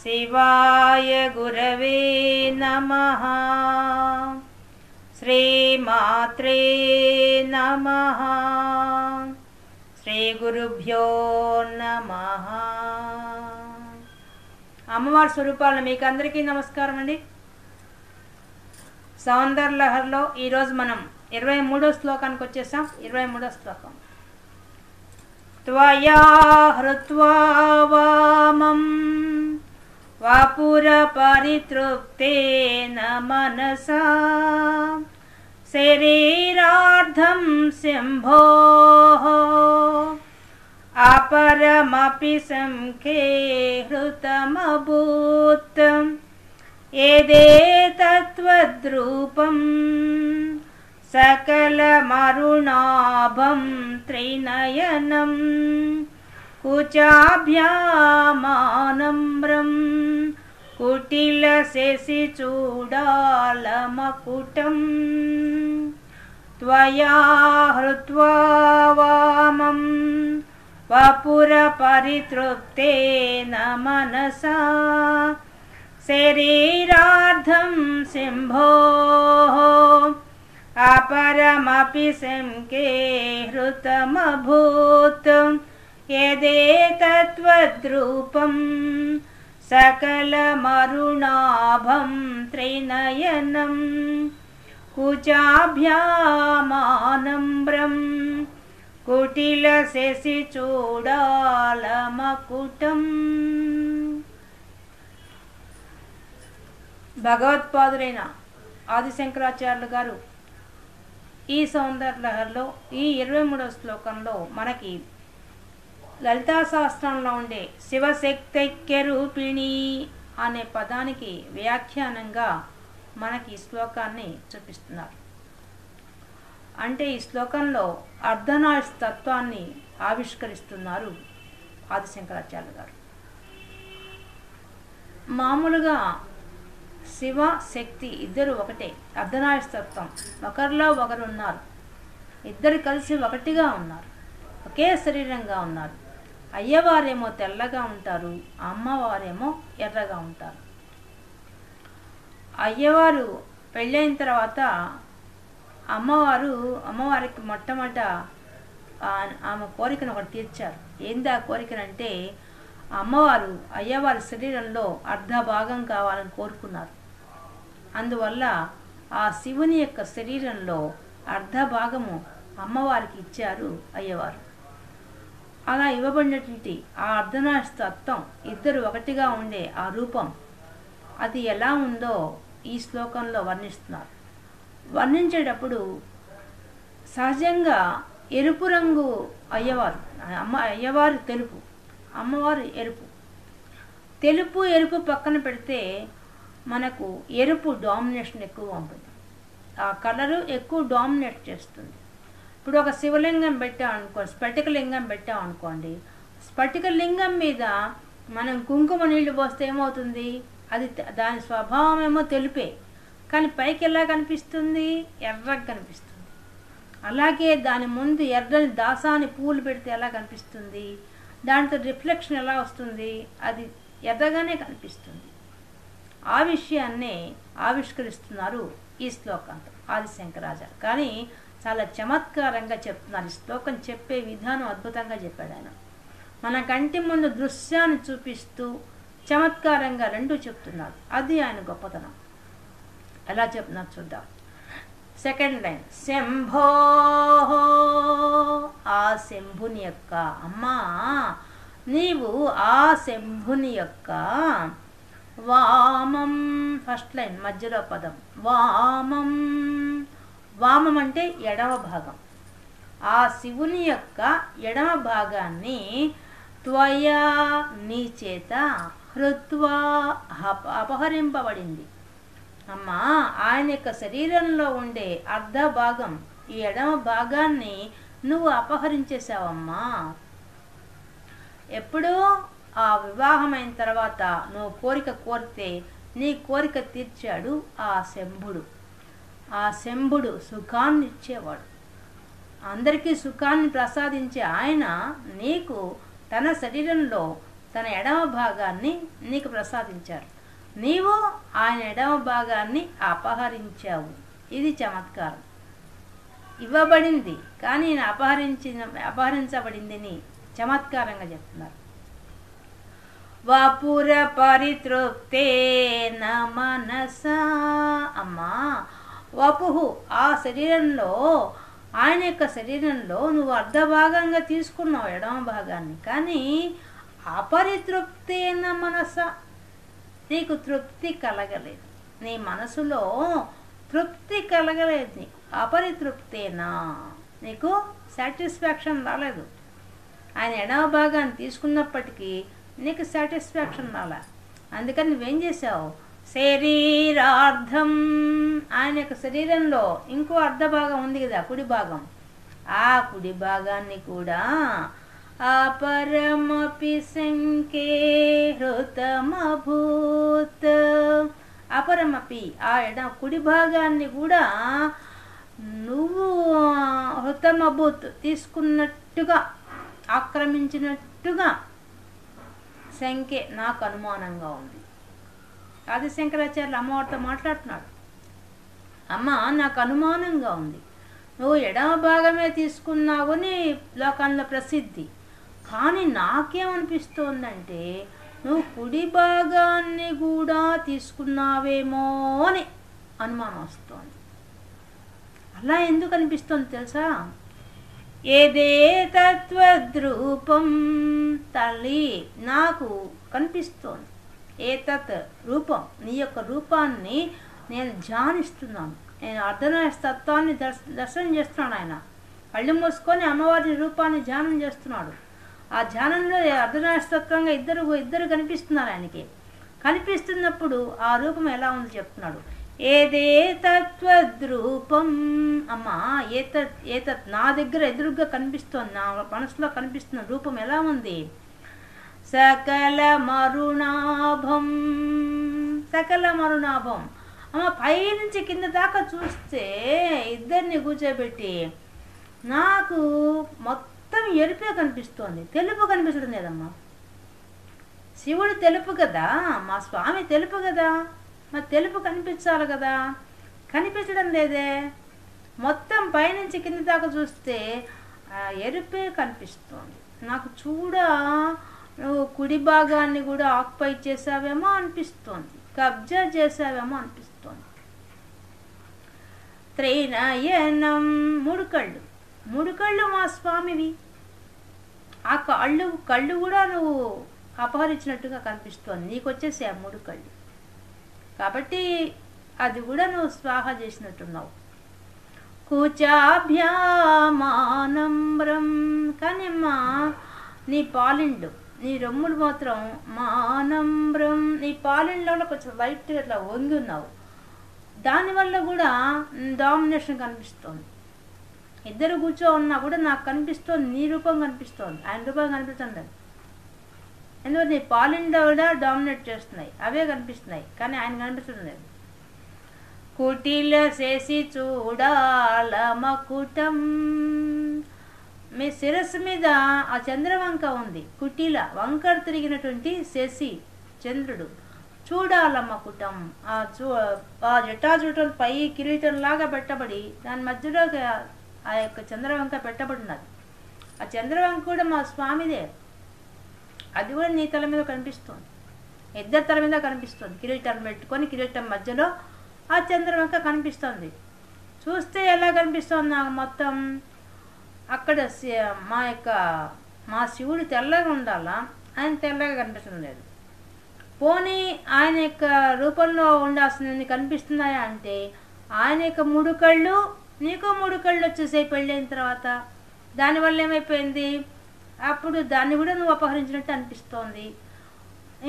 శివాయ గురవే నమః. శ్రీమాత్రే నమః. శ్రీ గురుభ్యో నమః. అమ్మవారి స్వరూపాలను మీకు అందరికీ నమస్కారం అండి. సౌందర్య లహరిలో ఈరోజు మనం 23వ శ్లోకానికి వచ్చేసాం. 23వ శ్లోకం. త్వయా హృత్వా వామం వాపుర పరితృప్తేన మనసా శరీరార్థం శంభోః అపరమపి సంఖ్యే హృతమభూత్ ఏదేతత్వద్రూపం సకలమరుణాభం త్రినయనం కుచాభ్యామానమ్రం కుటిలశశిచూడాలమకుటం త్వయా హృత్వా వామం వపుర పరితృప్తేన మనసా శరీరార్థం శంభోః అపరమపి సంఖ్యే హృతమభూత్ యదేతత్వద్రూపం సకలమరుణాభం త్రినయనం కుచాభ్యామానమ్రం కుటిలశశిచూడాలమకుటం. భగవత్పాదులైన ఆదిశంకరాచార్యులు గారు ఈ సౌందర్య లహరిలో ఈ 23వ శ్లోకంలో మనకి లలితా శాస్త్రంలో ఉండే శివశక్తైక్య రూపిణి అనే పదానికి వ్యాఖ్యానంగా మనకి ఈ శ్లోకాన్ని చూపిస్తున్నారు. అంటే ఈ శ్లోకంలో అర్ధనారీశ్వర తత్వాన్ని ఆవిష్కరిస్తున్నారు ఆదిశంకరాచార్యులు గారు. మామూలుగా శివ శక్తి ఇద్దరు ఒకటే, అర్ధనారీశ్వర తత్వం. ఒకరిలో ఒకరు ఉన్నారు, ఇద్దరు కలిసి ఒకటిగా ఉన్నారు, ఒకే శరీరంగా ఉన్నారు. అయ్యవారేమో తెల్లగా ఉంటారు, అమ్మవారేమో ఎర్రగా ఉంటారు. అయ్యవారు పెళ్ళైన తర్వాత అమ్మవారికి మొట్టమొదట ఆమె కోరికను ఒకటి తీర్చారు. ఏంది ఆ కోరికనంటే అమ్మవారు అయ్యవారి శరీరంలో అర్ధ భాగం కావాలని కోరుకున్నారు. అందువల్ల ఆ శివుని యొక్క శరీరంలో అర్ధ భాగము అమ్మవారికి ఇచ్చారు అయ్యవారు. అలా ఇవ్వబడినటువంటి ఆ అర్ధనారీశ్వర తత్వం ఇద్దరు ఒకటిగా ఉండే ఆ రూపం అది ఎలా ఉందో ఈ శ్లోకంలో వర్ణిస్తున్నారు. వర్ణించేటప్పుడు సహజంగా ఎరుపు రంగు అయ్యవారు, అయ్యవారు తెలుపు, అమ్మవారు ఎరుపు. తెలుపు ఎరుపు పక్కన పెడితే మనకు ఎరుపు డామినేషన్ ఎక్కువ ఉంటుంది, ఆ కలరు ఎక్కువ డామినేట్ చేస్తుంది. ఇప్పుడు ఒక శివలింగం పెట్టామనుకోండి, స్ఫటిక లింగం పెట్టామనుకోండి, స్ఫటిక లింగం మీద మనం కుంకుమ నీళ్లు పోస్తే ఏమవుతుంది, అది దాని స్వభావం ఏమో తెలుపే, కానీ పైకి ఎలా కనిపిస్తుంది, ఎర్రగా కనిపిస్తుంది. అలాగే దాని ముందు ఎర్రని దాసాని పూలు పెడితే ఎలా కనిపిస్తుంది, దాంతో రిఫ్లెక్షన్ ఎలా వస్తుంది, అది ఎర్రగానే కనిపిస్తుంది. ఆ విషయాన్నే ఆవిష్కరిస్తున్నారు ఈ శ్లోకంతో ఆదిశంకరాచార్య. కానీ చాలా చమత్కారంగా చెప్తున్నారు. ఈ శ్లోకం చెప్పే విధానం అద్భుతంగా చెప్పాడు ఆయన. మన కంటి ముందు దృశ్యాన్ని చూపిస్తూ చమత్కారంగా రెండూ చెప్తున్నారు. అది ఆయన గొప్పతనం. ఎలా చెప్తున్నారు చూద్దాం. సెకండ్ లైన్, శంభో, ఆ శంభుని యొక్క, అమ్మా నీవు ఆ శంభుని యొక్క వామం, ఫస్ట్ లైన్ మధ్యలో పదం వామం. వామం అంటే ఎడమ భాగం. ఆ శివుని యొక్క ఎడమ భాగాన్ని త్వయా నీ చేత హృత్వా అపహరింపబడింది. అమ్మా ఆయన యొక్క శరీరంలో ఉండే అర్ధ భాగం, ఈ ఎడమ భాగాన్ని నువ్వు అపహరించేశావమ్మా. ఎప్పుడూ ఆ వివాహమైన తర్వాత నువ్వు కోరిక కోరితే నీ కోరిక తీర్చాడు ఆ శంభుడు. ఆ శంభుడు సుఖాన్ని ఇచ్చేవాడు, అందరికీ సుఖాన్ని ప్రసాదించే ఆయన నీకు తన శరీరంలో తన ఎడమ భాగాన్ని నీకు ప్రసాదించారు, నీవు ఆయన ఎడమ భాగాన్ని అపహరించావు. ఇది చమత్కారం. ఇవ్వబడింది కానీ అపహరించబడిందని చమత్కారంగా చెప్తున్నారు. వపుర పరితృప్తే మనస. అమ్మా, వపుహు ఆ శరీరంలో, ఆయన యొక్క శరీరంలో నువ్వు అర్ధభాగంగా తీసుకున్నావు ఎడమ భాగాన్ని, కానీ అపరితృప్తేన మనస, నీకు తృప్తి కలగలేదు, నీ మనసులో తృప్తి కలగలేదు, నీకు అపరితృప్తేనా, నీకు సాటిస్ఫాక్షన్ రాలేదు. ఆయన ఎడమ భాగాన్ని తీసుకున్నప్పటికీ నీకు సాటిస్ఫాక్షన్ రాలే. అందుకని నువ్వేం చేసావు, శరీరార్థం, ఆయన యొక్క శరీరంలో ఇంకో అర్ధ భాగం ఉంది కదా, కుడి భాగం, ఆ కుడి భాగాన్ని కూడా అపరమపి శంకే హృతమభూత్, అపరమపి ఆ కుడి భాగాన్ని కూడా నువ్వు హృతమభూత్ తీసుకున్నట్టుగా, ఆక్రమించినట్టుగా శంకే నాకు అనుమానంగా ఉంది. ఆది శంకరాచార్యులు అమ్మవారితో మాట్లాడుతున్నాడు. అమ్మ, నాకు అనుమానంగా ఉంది, నువ్వు ఎడమ భాగమే తీసుకున్నావని లోకంలో ప్రసిద్ధి, కానీ నాకేమనిపిస్తోందంటే నువ్వు కుడి భాగాన్ని కూడా తీసుకున్నావేమో అని అనుమానం వస్తోంది. అలా ఎందుకు అనిపిస్తోంది తెలుసా? ఏదే తత్వద్రూపం, తల్లి నాకు కనిపిస్తోంది, ఏతత్ రూపం, నీ యొక్క రూపాన్ని నేను ధ్యానిస్తున్నాను, నేను అర్ధనాశతత్వాన్ని దర్శనం చేస్తున్నాడు. ఆయన కళ్ళు మూసుకొని అమ్మవారి రూపాన్ని ధ్యానం చేస్తున్నాడు. ఆ ధ్యానంలో అర్ధనాశతత్వంగా ఇద్దరు కనిపిస్తున్నారు. ఆయనకి కనిపిస్తున్నప్పుడు ఆ రూపం ఎలా ఉంది చెప్తున్నాడు. ఏదే తత్వద్రూపం, అమ్మా ఏతత్ నా దగ్గర ఎదురుగా కనిపిస్తోంది, నా మనసులో కనిపిస్తున్న రూపం ఎలా ఉంది? సకల మరుణాభం, సకల మరుణాభం. అమ్మ, పైనుంచి కింద దాకా చూస్తే ఇద్దరిని కూర్చోబెట్టి నాకు మొత్తం ఎరుపే కనిపిస్తోంది, తెలుపు కనిపించడం లేదమ్మా. శివుడు తెలుపు కదా, మా స్వామి తెలుపు కదా, మరి తెలుపు కనిపించాలి కదా, కనిపించడం లేదే. మొత్తం పైనుంచి కింద దాకా చూస్తే ఎరుపే కనిపిస్తోంది. నాకు నువ్వు కుడి భాగాన్ని కూడా ఆక్యుపై చేసావేమో అనిపిస్తోంది, కబ్జా చేసావేమో అనిపిస్తోంది. త్రైనయనం, మూడు కళ్ళు మా స్వామివి, ఆ కళ్ళు కూడా నువ్వు అపహరించినట్టుగా కనిపిస్తోంది. నీకు వచ్చేసి ఆ 3 కళ్ళు, కాబట్టి అది కూడా నువ్వు స్వాహ చేసినట్టున్నావు. కూచాభ్యామానంబ్రం, కానీ అమ్మా నీ పాలిండు, నీ రొమ్ములు మాత్రం మానంబ్రం, నీ పాలిండ్లో కొంచెం లైట్గా ఇట్లా వంగి ఉన్నావు. దానివల్ల కూడా డామినేషన్ కనిపిస్తోంది. ఇద్దరు కూర్చో ఉన్నా కూడా నాకు కనిపిస్తోంది, నీ రూపం కనిపిస్తోంది, ఆయన రూపం కనిపిస్తుంది. ఎందుకంటే నీ పాలిండ కూడా డామినేట్ చేస్తున్నాయి, అవే కనిపిస్తున్నాయి, కానీ ఆయన కనిపిస్తుంది లేదు. కుటిల చేసి చూడాల మకుటం, మీ శిరస్సు మీద ఆ చంద్రవంక ఉంది, కుటిల వంకర తిరిగినటువంటి శశి చంద్రుడు, చూడాలమ్మ కుటం, ఆ జటాజుటం పై కిరీటంలాగా పెట్టబడి దాని మధ్యలో ఆ యొక్క చంద్రవంక పెట్టబడినది. ఆ చంద్రవంక కూడా మా స్వామిదే, అది కూడా నీ తల మీద కనిపిస్తుంది, ఇద్దరి తల మీద కనిపిస్తుంది. కిరీటం పెట్టుకొని కిరీటం మధ్యలో ఆ చంద్రవంక కనిపిస్తుంది. చూస్తే ఎలా కనిపిస్తుంది నాకు మొత్తం? అక్కడ మా శివుడు తెల్లగా ఉండాలా, ఆయన తెల్లగా కనిపిస్తుంది లేదు. పోనీ ఆయన యొక్క రూపంలో ఉండాల్సింది కనిపిస్తున్నాయా అంటే ఆయన యొక్క 3 కళ్ళు, నీకు 3 కళ్ళు వచ్చేసాయి పెళ్ళైన తర్వాత. దానివల్ల ఏమైపోయింది, అప్పుడు దాన్ని కూడా నువ్వు అపహరించినట్టు అనిపిస్తోంది.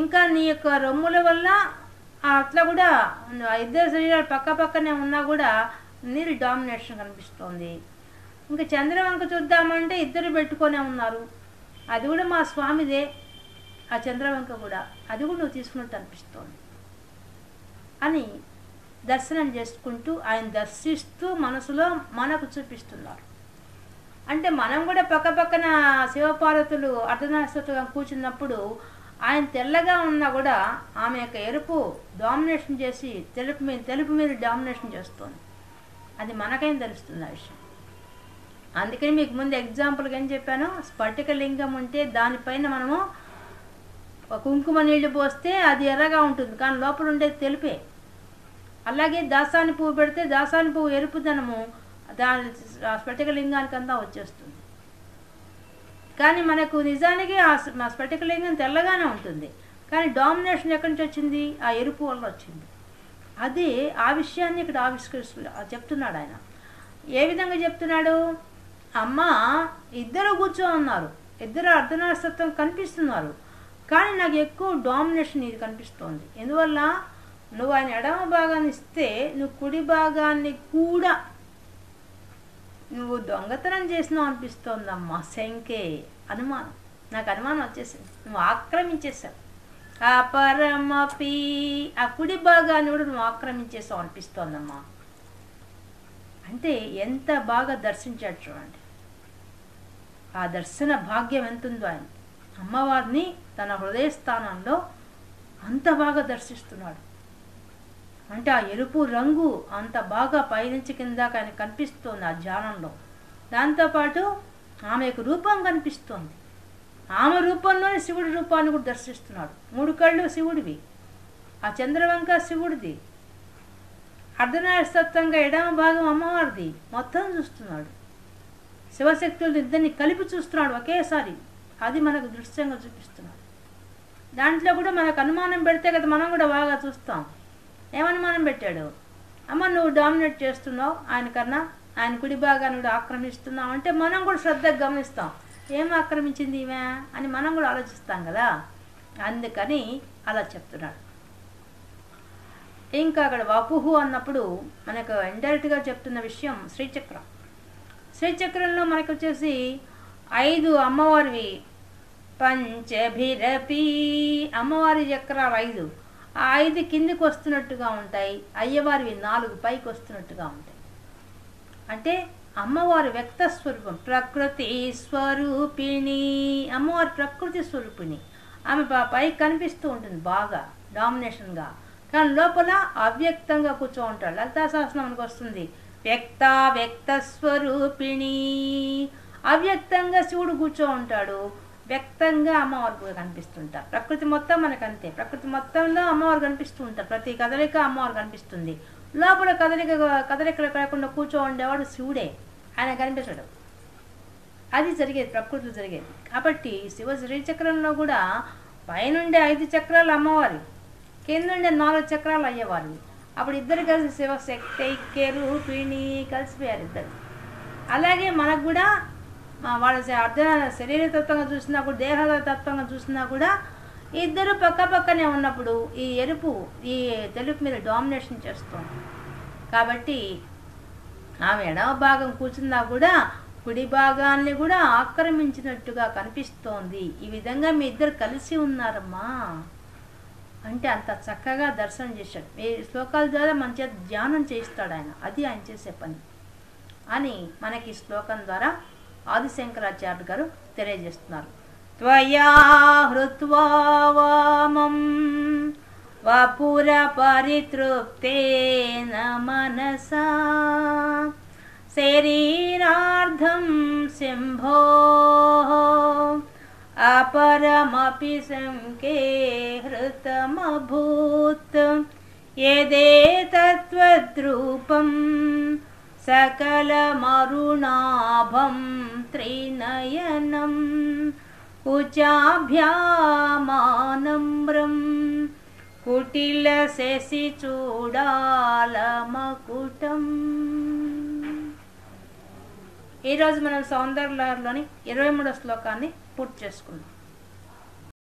ఇంకా నీ యొక్క రొమ్ముల వల్ల అట్లా కూడా ఇద్దరు శరీరాలు పక్క పక్కనే ఉన్నా కూడా నీరు డామినేషన్ కనిపిస్తోంది. ఇంకా చంద్రవంక చూద్దామంటే ఇద్దరు పెట్టుకొనే ఉన్నారు, అది కూడా మా స్వామిదే. ఆ చంద్రవంక కూడా అది కూడా నువ్వు తీసుకున్నట్టు అనిపిస్తోంది అని దర్శనం చేసుకుంటూ ఆయన దర్శిస్తూ మనసులో మనకు చూపిస్తున్నారు. అంటే మనం కూడా పక్క పక్కన శివపార్వతులు అర్ధనాశత్వం కూర్చున్నప్పుడు ఆయన తెల్లగా ఉన్నా కూడా ఆమె యొక్క ఎరుపు డామినేషన్ చేసి తెలుపు మీద డామినేషన్ చేస్తుంది. అది మనకేం తెలుస్తుంది ఆ విషయం. అందుకని మీకు ముందు ఎగ్జాంపుల్గా ఏం చెప్పాను, స్ఫటిక లింగం ఉంటే దానిపైన మనము కుంకుమ నీళ్లు పోస్తే అది ఎర్రగా ఉంటుంది, కానీ లోపల ఉండేది తెలుపే. అలాగే దాసాని పువ్వు పెడితే దాసాని పువ్వు ఎరుపుదనము దాని స్ఫటిక లింగానికంతా వచ్చేస్తుంది. కానీ మనకు నిజానికి ఆ స్ఫటిక లింగం తెల్లగానే ఉంటుంది, కానీ డామినేషన్ ఎక్కడి నుంచి వచ్చింది? ఆ ఎరుపు వల్ల వచ్చింది. అదే ఆ విషయాన్ని ఇక్కడ చెప్తున్నాడు ఆయన. ఏ విధంగా చెప్తున్నాడు? అమ్మ ఇద్దరు కూర్చో ఉన్నారు, ఇద్దరు అర్ధనాశత్వం కనిపిస్తున్నారు, కానీ నాకు ఎక్కువ డామినేషన్ ఇది కనిపిస్తోంది. ఎందువల్ల? నువ్వు ఆయన ఎడమ భాగాన్ని ఇస్తే నువ్వు కుడి భాగాన్ని కూడా నువ్వు దొంగతనం చేసినావు అనిపిస్తోందమ్మా. శంకే అనుమానం, నాకు అనుమానం వచ్చేసింది, నువ్వు ఆక్రమించేసావు. ఆ పరమపి ఆ కుడి భాగాన్ని కూడా నువ్వు ఆక్రమించేసావు అనిపిస్తోందమ్మా. అంటే ఎంత బాగా దర్శించాడు చూడండి. ఆ దర్శన భాగ్యం ఎంతుందో ఆయన. అమ్మవారిని తన హృదయ స్థానంలో అంత బాగా దర్శిస్తున్నాడు. అంటే ఆ ఎరుపు రంగు అంత బాగా పైనుంచి కిందాక ఆయన కనిపిస్తోంది ఆ ధ్యానంలో. దాంతోపాటు ఆమె యొక్క రూపం కనిపిస్తోంది. ఆమె రూపంలోనే శివుడి రూపాన్ని కూడా దర్శిస్తున్నాడు. 3 కళ్ళు శివుడివి, ఆ చంద్రవంక శివుడిది, అర్ధనాశత్వంగా ఎడమ భాగం అమ్మవారిది, మొత్తం చూస్తున్నాడు. శివశక్తులు ఇద్దరిని కలిపి చూస్తున్నాడు ఒకేసారి. అది మనకు దృశ్యంగా చూపిస్తున్నాడు. దాంట్లో కూడా మనకు అనుమానం పెడితే కదా మనం కూడా బాగా చూస్తాం. ఏమనుమానం పెట్టాడు? అమ్మ నువ్వు డామినేట్ చేస్తున్నావు ఆయన కన్నా, ఆయన కుడి భాగాన్ని కూడా ఆక్రమిస్తున్నావు అంటే మనం కూడా శ్రద్ధగా గమనిస్తాం. ఏం ఆక్రమించింది ఈమె అని మనం కూడా ఆలోచిస్తాం కదా. అందుకని అలా చెప్తున్నాడు. ఇంకా అక్కడ వపుహు అన్నప్పుడు మనకు ఇండైరెక్ట్గా చెప్తున్న విషయం శ్రీచక్రం. శ్రీచక్రంలో మనకు వచ్చేసి 5 అమ్మవారివి, పంచభిరపి అమ్మవారి చక్రాలు 5. ఆ 5 కిందికి వస్తున్నట్టుగా ఉంటాయి, అయ్యవారివి 4 పైకి వస్తున్నట్టుగా ఉంటాయి. అంటే అమ్మవారి వ్యక్త స్వరూపం, ప్రకృతి స్వరూపిణి. అమ్మవారి ప్రకృతి స్వరూపిణి. ఆమె పైకి కనిపిస్తూ ఉంటుంది బాగా డామినేషన్గా, కానీ లోపల అవ్యక్తంగా కూర్చో ఉంటాడు. లలితా సహస్రనామానికి వస్తుంది వ్యక్త స్వరూపిణి. అవ్యక్తంగా శివుడు కూర్చో ఉంటాడు, వ్యక్తంగా అమ్మవారు కనిపిస్తుంటారు. ప్రకృతి మొత్తం మనకు అంతే, ప్రకృతి మొత్తంలో అమ్మవారు కనిపిస్తూ ఉంటారు. ప్రతి కదలిక అమ్మవారు కనిపిస్తుంది. లోపల కదలికలు కాకుండా కూర్చో ఉండేవాడు శివుడే, ఆయన కనిపించడు. అది జరిగేది, ప్రకృతిలో జరిగేది. కాబట్టి శివ శ్రీచక్రంలో కూడా పైనుండే 5 చక్రాలు అమ్మవారి, కిందుండే 4 చక్రాలు అయ్యేవారివి. అప్పుడు ఇద్దరు కలిసి శివశక్తి ఐక్య రూపిణి కలిసిపోయారు ఇద్దరు. అలాగే మనకు కూడా వాళ్ళ అర్ధ శరీరతత్వంగా చూసినా కూడా దేహతత్వంగా చూసినా కూడా ఇద్దరు పక్కనే ఉన్నప్పుడు ఈ ఎరుపు ఈ తెలుపు మీద డామినేషన్ చేస్తుంది. కాబట్టి ఆమె ఎడమ భాగం కూర్చున్నా కూడా కుడి భాగాన్ని కూడా ఆక్రమించినట్టుగా కనిపిస్తోంది. ఈ విధంగా మీ ఇద్దరు కలిసి ఉన్నారమ్మా అంటే అంత చక్కగా దర్శనం చేశాడు. ఈ శ్లోకాల ద్వారా మన చేత ధ్యానం చేయిస్తాడు ఆయన. అది ఆయన చేసే పని అని మనకి ఈ శ్లోకం ద్వారా ఆదిశంకరాచార్య గారు తెలియజేస్తున్నారు. త్వయా హృత్వా వామం వపుర పరితృప్తేన మనసా శరీరార్థం శంభో అపరమపి సంకే హృతమభూత్ యదేతత్వద్రూపం సకలమరుణాభం త్రినయనం కుచాభ్యామానమ్రం కుటిల శశి చూడాలమకుటం. ఈరోజు మనం సౌందర్యలహరిలోని 23వ శ్లోకాన్ని పూర్తి చేసుకున్నాం.